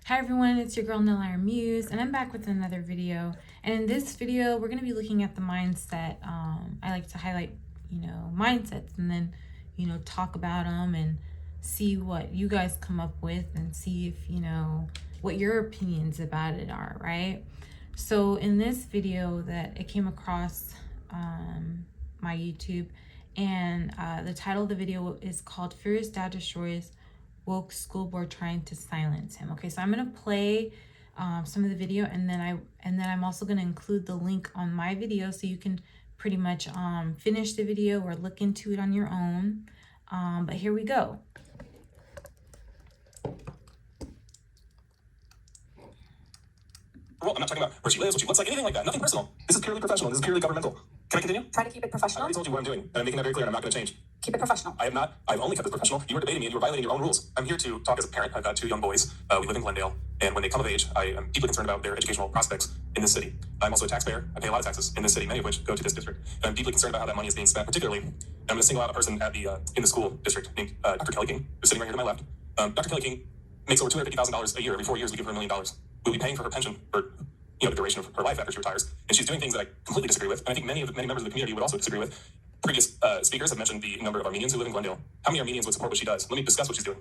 Hi everyone, it's your girl Nilire Muse, and I'm back with another video. And in this video, we're going to be looking at the mindset. I like to highlight, mindsets, and then, talk about them and see what you guys come up with and see if, what your opinions about it are, right? So in this video that I came across my YouTube, and the title of the video is called Furious Dad Destroys Woke School Board Trying to Silence Him. Okay, so I'm gonna play some of the video, and then I'm also gonna include the link on my video so you can pretty much finish the video or look into it on your own. But here we go. I'm not talking about where she lives, what she looks like, anything like that. Nothing personal. This is purely professional. This is purely governmental. Can I continue? Try to keep it professional. I already told you what I'm doing, and I'm making that very clear, and I'm not going to change. Keep it professional. I have not. I've only kept this professional. You were debating me, and you were violating your own rules. I'm here to talk as a parent. I've got 2 young boys. We live in Glendale, and when they come of age, I am deeply concerned about their educational prospects in this city. I'm also a taxpayer. I pay a lot of taxes in this city, many of which go to this district. And I'm deeply concerned about how that money is being spent. Particularly, I'm going to single out a person at the in the school district named Dr. Kelly King, who's sitting right here to my left. Dr. Kelly King makes over $250,000 a year. Every 4 years, we give her $1 million. We'll be paying for her pension for the duration of her life after she retires, and she's doing things that I completely disagree with, and I think many members of the community would also disagree with. Previous speakers have mentioned the number of Armenians who live in Glendale. How many Armenians would support what she does? Let me discuss what she's doing.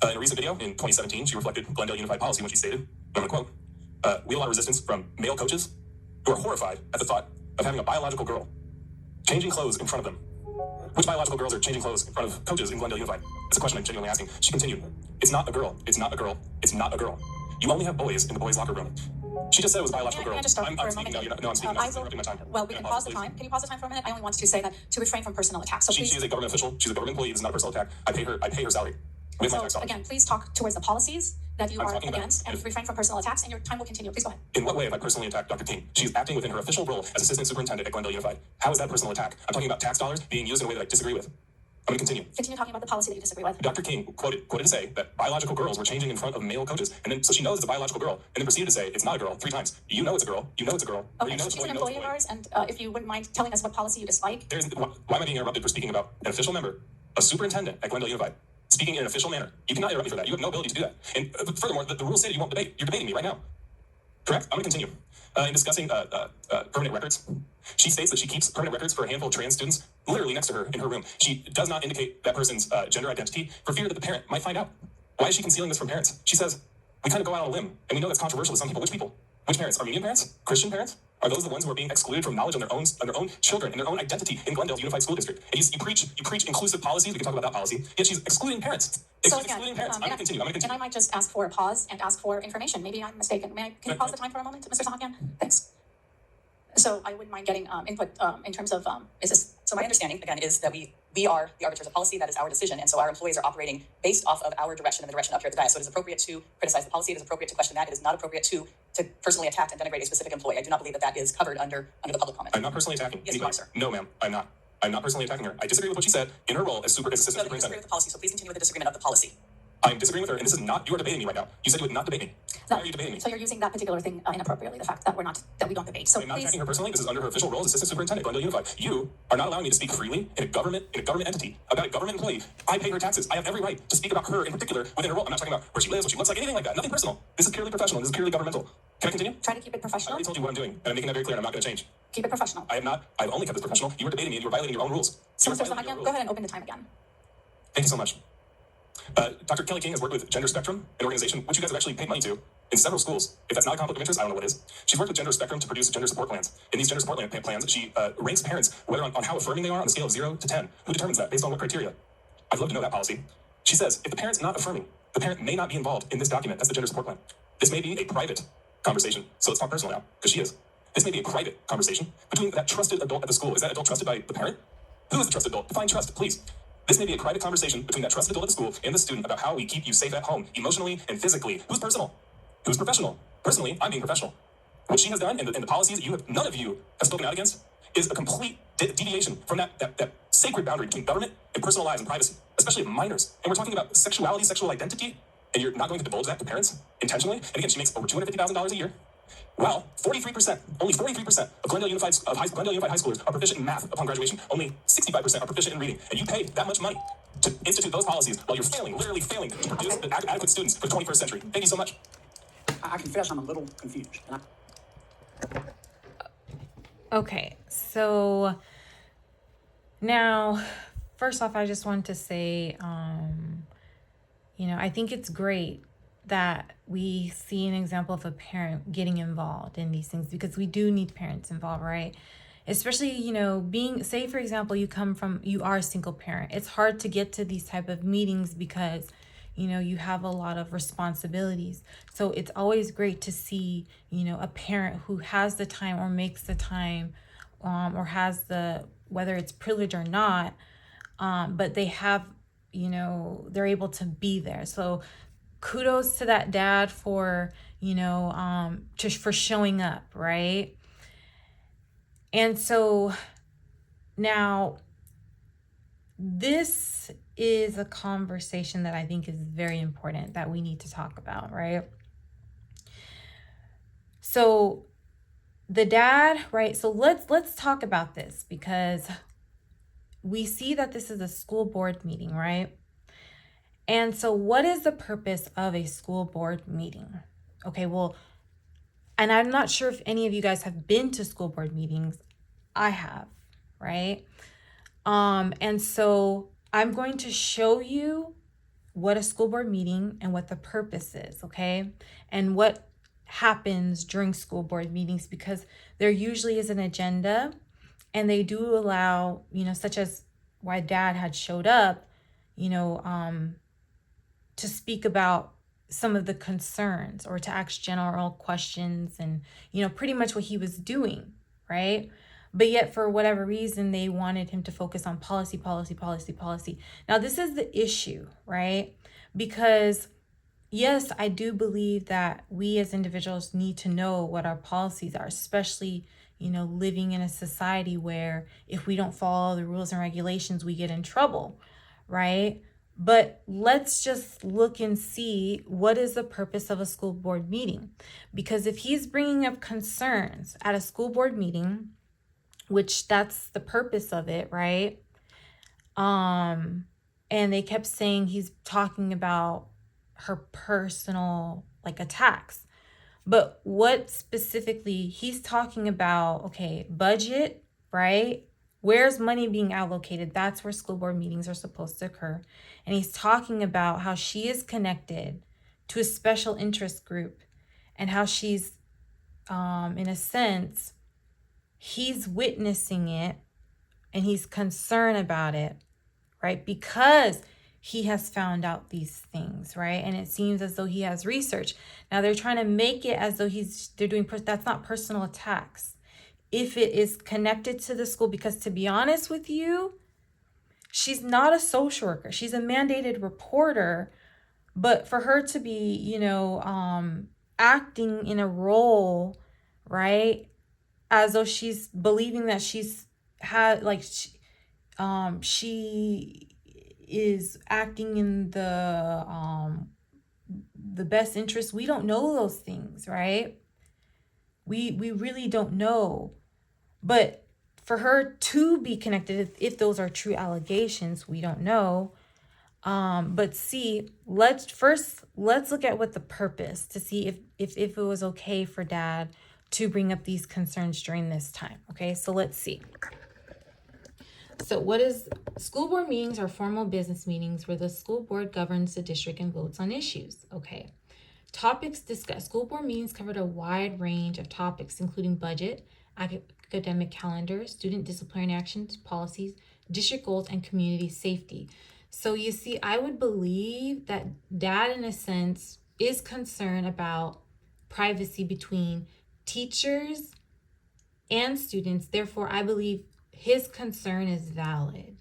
In a recent video in 2017, she reflected Glendale Unified Policy when she stated, and I'm going to quote, "We have a lot of resistance from male coaches who are horrified at the thought of having a biological girl changing clothes in front of them." Which biological girls are changing clothes in front of coaches in Glendale Unified? That's a question I'm genuinely asking. She continued, "It's not a girl. It's not a girl. It's not a girl. You only have boys in the boys' locker room." She just said it was a biological girl. Can I just start I'm for a speaking moment? now. I'm speaking now. I'm interrupting my time. Well, we can pause the time. Can you pause the time for a minute? I only wanted to say that to refrain from personal attacks. So She please. is a government official. She's a government employee. This is not a personal attack. I pay her salary. With my tax So dollars. again, please talk towards the policies that you I'm are talking about- against and refrain from personal attacks, and your time will continue. Please go ahead. In what way have I personally attacked Dr. King? She is acting within her official role as assistant superintendent at Glendale Unified. How is that a personal attack? I'm talking about tax dollars being used in a way that I disagree with. I'm going to continue. Continue talking about the policy that you disagree with. Dr. King quoted to say that biological girls were changing in front of male coaches, and then so she knows it's a biological girl, and then proceeded to say it's not a girl 3 times. You know it's a girl. You know it's a girl. Or Okay, you know it's a she's boy. an You know it's employee a of boy. ours, and if you wouldn't mind telling us what policy you dislike. Why am I being interrupted for speaking about an official member, a superintendent at Glendale Unified, speaking in an official manner? You cannot interrupt me for that. You have no ability to do that. And furthermore, the rules say that you won't debate. You're debating me right now. Correct? I'm going to continue. In discussing permanent records, she states that she keeps permanent records for a handful of trans students literally next to her in her room. She does not indicate that person's gender identity for fear that the parent might find out. Why is she concealing this from parents? She says, we kind of go out on a limb, and we know that's controversial to some people. Which people? Which parents? Armenian parents? Christian parents? Are those the ones who are being excluded from knowledge on their own children and their own identity in Glendale Unified School District? And you preach inclusive policies. We can talk about that policy. Yet she's excluding parents. So Excluding parents. I'm going to continue. And I might just ask for a pause and ask for information. Maybe I'm mistaken. Can you pause the time for a moment, Mr. Sahakian? Thanks. So I wouldn't mind getting input in terms of is this. So my understanding, again, is that we are the arbiters of policy. That is our decision. And so our employees are operating based off of our direction and the direction up here at the dais. So it is appropriate to criticize the policy. It is appropriate to question that. It is not appropriate to personally attack and denigrate a specific employee. I do not believe that that is covered under the public comment. I'm not personally attacking Yes, you anybody. are, sir. No, ma'am. I'm not. I'm not personally attacking her. I disagree with what she said in her role as assistant So you disagree superintendent. with the policy. So please continue with the disagreement of the policy. I'm disagreeing with her, and this is not, you are debating me right now. You said you would not debate me. Why are you debating me? So you're using that particular thing inappropriately. The fact that we don't debate. So I'm not please. attacking her personally. This is under her official role as assistant superintendent, Glendale Unified. You are not allowing me to speak freely in a government entity about a government employee. I pay her taxes. I have every right to speak about her in particular within her role. I'm not talking about where she lives, what she looks like, anything like that. Nothing personal. This is purely professional. This is purely governmental. Can I continue? Try to keep it I professional. already told you what I'm doing, and I'm making that very clear, and I'm not going to change. Keep it professional. I have not. I've only kept this professional. You were debating me, and you were violating your own rules. So You were Mr. violating your Sahakian, rules. go ahead and open the time again. Thank you so much. Dr. Kelly King has worked with Gender Spectrum, an organization which you guys have actually paid money to in several schools. If that's not a conflict of interest, I don't know what is. She's worked with Gender Spectrum to produce gender support plans. In these gender support plans, she ranks parents whether on how affirming they are on a scale of 0 to 10. Who determines that? Based on what criteria? I'd love to know that policy. She says, if the parent's not affirming, the parent may not be involved in this document. That's the gender support plan. This may be a private conversation. So let's talk personal now, because she is. This may be a private conversation between that trusted adult at the school. Is that adult trusted by the parent? Who is the trusted adult? Define trust, please. This may be a private conversation between that trusted adult at the school and the student about how we keep you safe at home, emotionally and physically. Who's personal? Who's professional? Personally, I'm being professional. What she has done and the policies that none of you have spoken out against is a complete deviation from that sacred boundary between government and personal lives and privacy, especially of minors. And we're talking about sexuality, sexual identity, and you're not going to divulge that to parents intentionally. And again, she makes over $250,000 a year. Well, 43%, only 43% of Glendale Unified high schoolers are proficient in math upon graduation. Only 65% are proficient in reading. And you pay that much money to institute those policies while you're literally failing to produce adequate students for the 21st century. Thank you so much. I confess I'm a little confused. And Okay, so now, first off, I just want to say, I think it's great that we see an example of a parent getting involved in these things, because we do need parents involved, right? Especially, being, say for example, you are a single parent. It's hard to get to these type of meetings because, you have a lot of responsibilities. So it's always great to see, a parent who has the time or makes the time, or has whether it's privilege or not, but they have, they're able to be there. So kudos to that dad for, for showing up, right? And so now this is a conversation that I think is very important that we need to talk about, right? So the dad, right? So let's talk about this, because we see that this is a school board meeting, right? And so what is the purpose of a school board meeting? Okay, well, and I'm not sure if any of you guys have been to school board meetings. I have, right? And so I'm going to show you what a school board meeting and what the purpose is, okay? And what happens during school board meetings, because there usually is an agenda, and they do allow, such as why dad had showed up, to speak about some of the concerns or to ask general questions and, pretty much what he was doing, right? But yet, for whatever reason, they wanted him to focus on policy. Now, this is the issue, right? Because yes, I do believe that we as individuals need to know what our policies are, especially, living in a society where if we don't follow the rules and regulations, we get in trouble, right? But let's just look and see what is the purpose of a school board meeting. Because if he's bringing up concerns at a school board meeting, which that's the purpose of it, right? And they kept saying he's talking about her personal attacks. But what specifically he's talking about, okay, budget, right? Where's money being allocated? That's where school board meetings are supposed to occur. And he's talking about how she is connected to a special interest group, and how she's, in a sense, he's witnessing it and he's concerned about it, right? Because he has found out these things, right? And it seems as though he has research. Now they're trying to make it as though that's not personal attacks. If it is connected to the school, because to be honest with you, she's not a social worker. She's a mandated reporter, but for her to be, acting in a role, right? As though she's believing that she is acting in the best interest. We don't know those things, right? We really don't know. But for her to be connected, if those are true allegations, we don't know. But see, let's look at what the purpose, to see if it was okay for dad to bring up these concerns during this time. Okay, so let's see. So school board meetings are formal business meetings where the school board governs the district and votes on issues. Okay. Topics discussed. School board meetings covered a wide range of topics, including budget, academic calendar, student disciplinary actions, policies, district goals, and community safety. So you see, I would believe that dad, in a sense, is concerned about privacy between teachers and students. Therefore, I believe his concern is valid,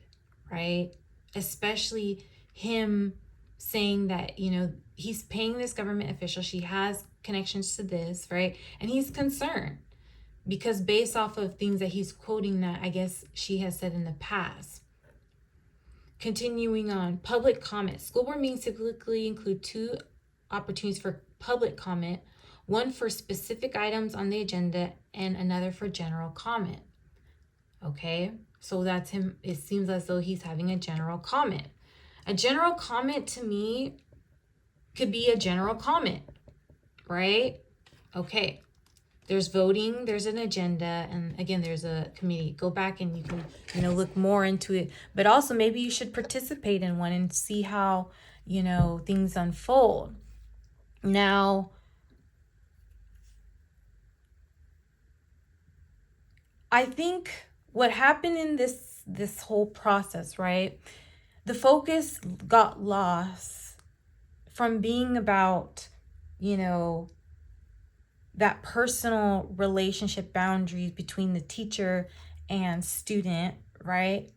right? Especially him saying that, he's paying this government official. She has connections to this, right? And he's concerned because based off of things that he's quoting that I guess she has said in the past. Continuing on, public comment. School board meetings typically include 2 opportunities for public comment, one for specific items on the agenda and another for general comment. Okay, so that's him. It seems as though he's having a general comment. A general comment to me could be a general comment, right? Okay. There's voting, there's an agenda, and again, there's a committee. Go back and you can, look more into it. But also maybe you should participate in one and see how, things unfold. Now, I think what happened in this whole process, right? The focus got lost from being about, that personal relationship boundaries between the teacher and student, right?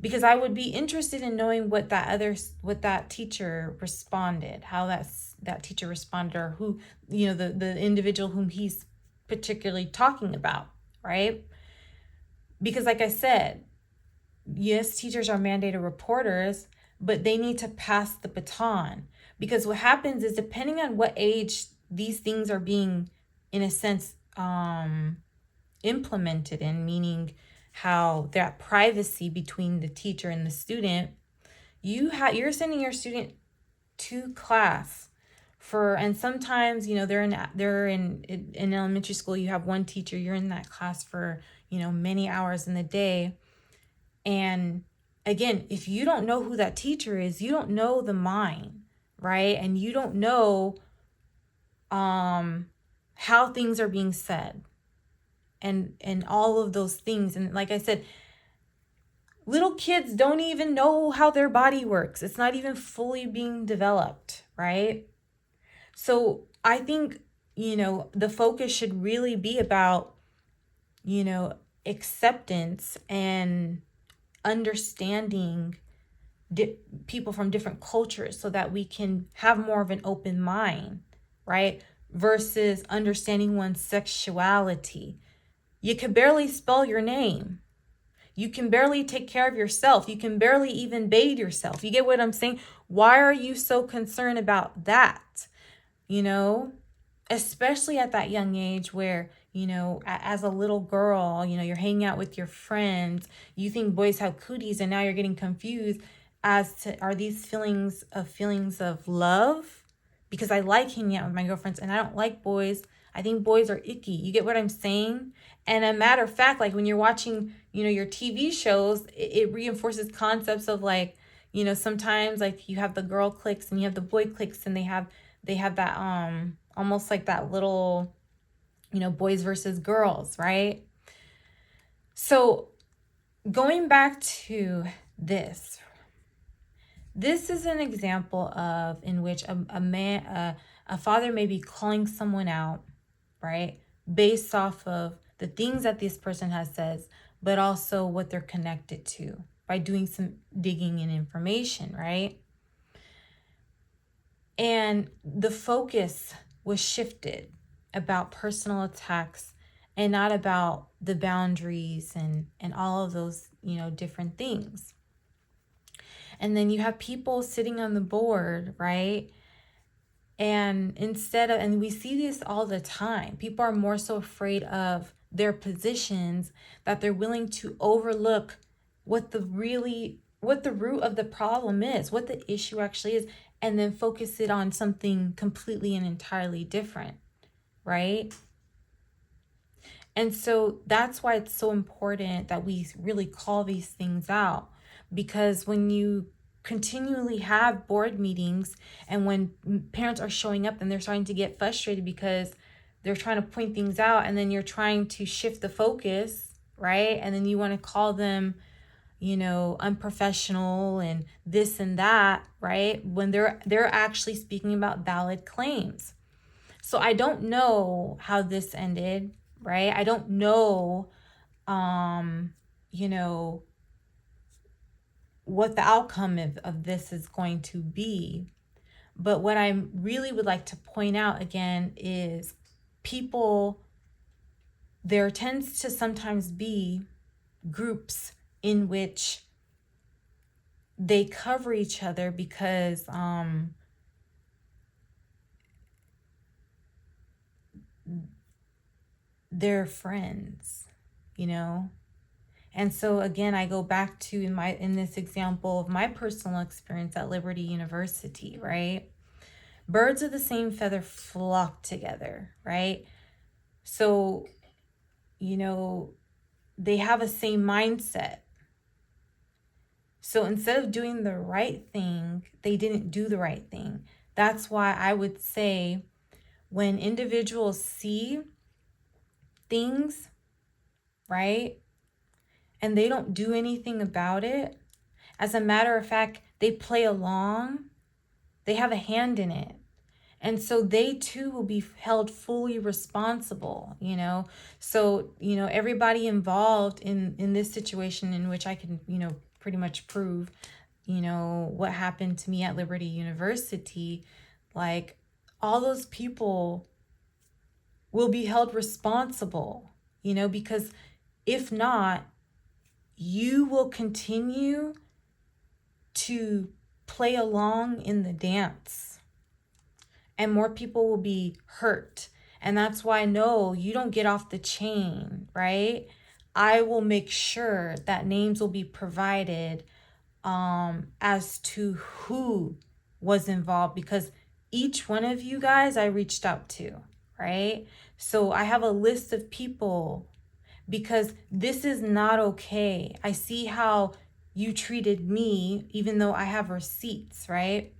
Because I would be interested in knowing what that teacher responded, how that teacher responded, or who, the individual whom he's particularly talking about, right? Because like I said, yes, teachers are mandated reporters, but they need to pass the baton. Because what happens is, depending on what age these things are being, in a sense, implemented in, meaning how that privacy between the teacher and the student, you're sending your student to class and sometimes, they're in elementary school, you have one teacher, you're in that class for, many hours in the day. And again, if you don't know who that teacher is, you don't know the mind, right? And you don't know how things are being said and all of those things. And like I said, little kids don't even know how their body works. It's not even fully being developed, right? So I think, the focus should really be about, acceptance and understanding people from different cultures so that we can have more of an open mind, right? Versus understanding one's sexuality. You can barely spell your name. You can barely take care of yourself. You can barely even bathe yourself. You get what I'm saying? Why are you so concerned about that? Especially at that young age where, as a little girl, you're hanging out with your friends. You think boys have cooties, and now you're getting confused as to, are these feelings of love? Because I like hanging out with my girlfriends and I don't like boys. I think boys are icky. You get what I'm saying? And a matter of fact, like when you're watching, your TV shows, it reinforces concepts of like, sometimes like you have the girl cliques and you have the boy cliques, and they have that almost like that little, boys versus girls, right? So going back to this is an example of in which a father may be calling someone out, right, based off of the things that this person has said, but also what they're connected to by doing some digging in information, right? And the focus was shifted about personal attacks and not about the boundaries and all of those, different things. And then you have people sitting on the board, right? And and we see this all the time, people are more so afraid of their positions that they're willing to overlook what the root of the problem is, what the issue actually is, and then focus it on something completely and entirely different, right? And so that's why it's so important that we really call these things out, because when you continually have board meetings and when parents are showing up and they're starting to get frustrated because they're trying to point things out, and then you're trying to shift the focus, right? And then you want to call them, unprofessional and this and that, right? When they're actually speaking about valid claims. So I don't know how this ended, right? I don't know, what the outcome of this is going to be. But what I really would like to point out again is there tends to sometimes be groups in which they cover each other because they're friends, And so again, I go back to in this example of my personal experience at Liberty University, right? birds of the same feather flock together, right? So, you know, they have a same mindset. So instead of doing the right thing, they didn't do the right thing. That's why I would say when individuals see things, right, and they don't do anything about it, as a matter of fact, they play along, they have a hand in it. And so they too will be held fully responsible, you know? So, you know, everybody involved in this situation, in which I can, you know, pretty much prove, you know, what happened to me at Liberty University, like all those people will be held responsible, you know, because if not, you will continue to play along in the dance and more people will be hurt. And that's why, no, you don't get off the chain, right? I will make sure that names will be provided as to who was involved, because each one of you guys I reached out to, right? So I have a list of people, because this is not okay. I see how you treated me, even though I have receipts, right?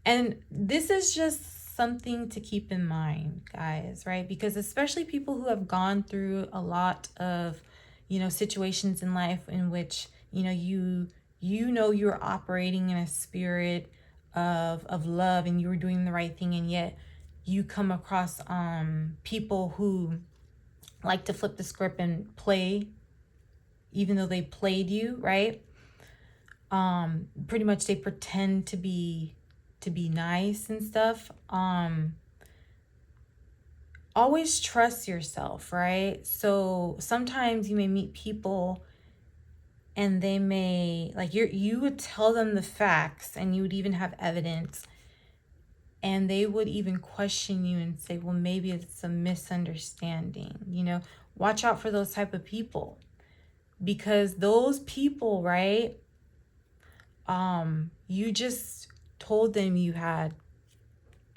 And this is just something to keep in mind, guys, right? Because especially people who have gone through a lot of, you know, situations in life in which, you know, you're operating in a spirit of love and you were doing the right thing, and yet you come across people who like to flip the script and play, even though they played you, right? Pretty much they pretend to be nice and stuff. Always trust yourself, right? So sometimes you may meet people and they may, like, you would tell them the facts and you would even have evidence, and they would even question you and say, well, maybe it's a misunderstanding. You know, watch out for those type of people, because those people, right, you just told them you had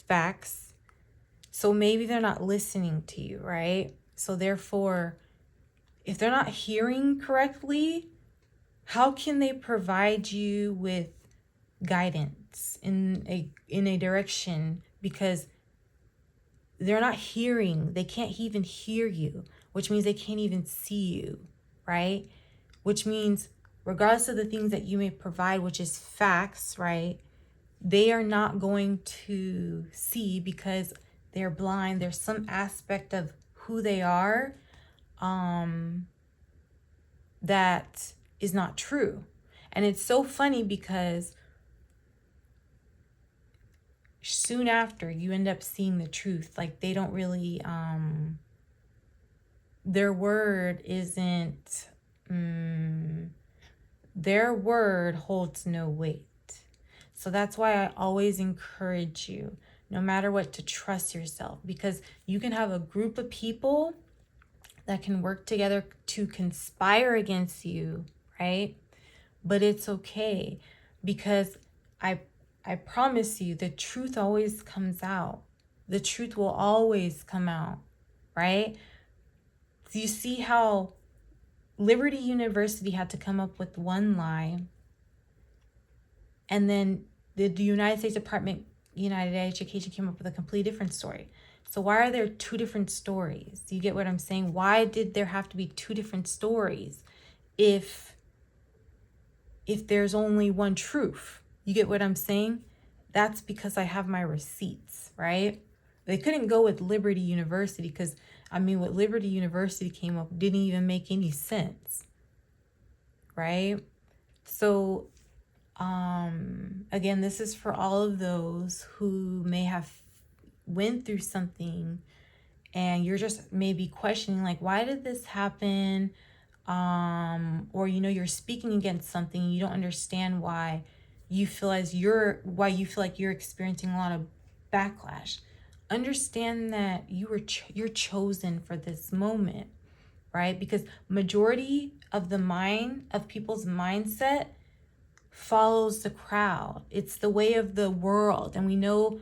facts, so maybe they're not listening to you, right? So therefore, if they're not hearing correctly, how can they provide you with guidance in a direction? Because they're not hearing, they can't even hear you, which means they can't even see you, right? Which means regardless of the things that you may provide, which is facts, right, they are not going to see because they're blind. There's some aspect of who they are that is not true. And it's so funny because soon after you end up seeing the truth. Like, they don't really their word isn't their word holds no weight. So that's why I always encourage you, no matter what, to trust yourself, because you can have a group of people that can work together to conspire against you, right? But it's okay, because I promise you, the truth always comes out. The truth will always come out, right? So you see how Liberty University had to come up with one lie, and then the United States Department, United Education, came up with a completely different story. So why are there two different stories? Do you get what I'm saying? Why did there have to be two different stories if there's only one truth? You get what I'm saying? That's because I have my receipts, right? They couldn't go with Liberty University because, I mean, what Liberty University came up didn't even make any sense, right? So, again, this is for all of those who may have went through something and you're just maybe questioning, like, why did this happen? Or, you know, you're speaking against something, you don't understand why you feel like you're experiencing a lot of backlash. Understand that you're chosen for this moment, right? Because majority of people's mindset follows the crowd. It's the way of the world, and we know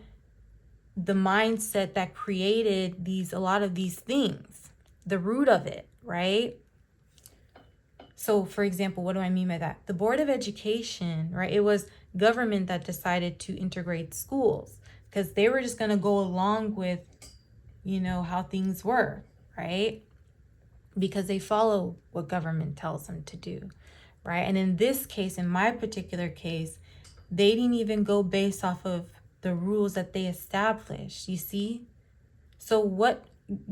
the mindset that created a lot of these things, the root of it, right? So, for example, what do I mean by that? The Board of Education, right? It was government that decided to integrate schools because they were just going to go along with, how things were, right? Because they follow what government tells them to do, right? And in this case, in my particular case, they didn't even go based off of the rules that they established, you see? So what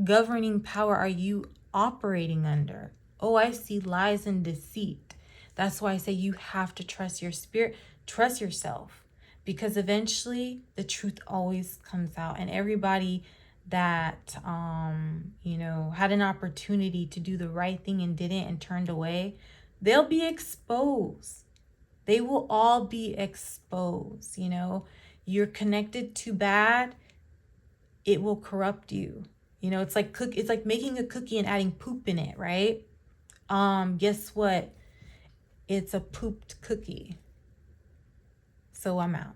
governing power are you operating under? Oh, I see lies and deceit. That's why I say you have to trust your spirit, trust yourself, because eventually the truth always comes out. And everybody that had an opportunity to do the right thing and didn't and turned away, they'll be exposed. They will all be exposed. You're connected to bad, it will corrupt you. It's like making a cookie and adding poop in it, right? Guess what? It's a pooped cookie. So I'm out.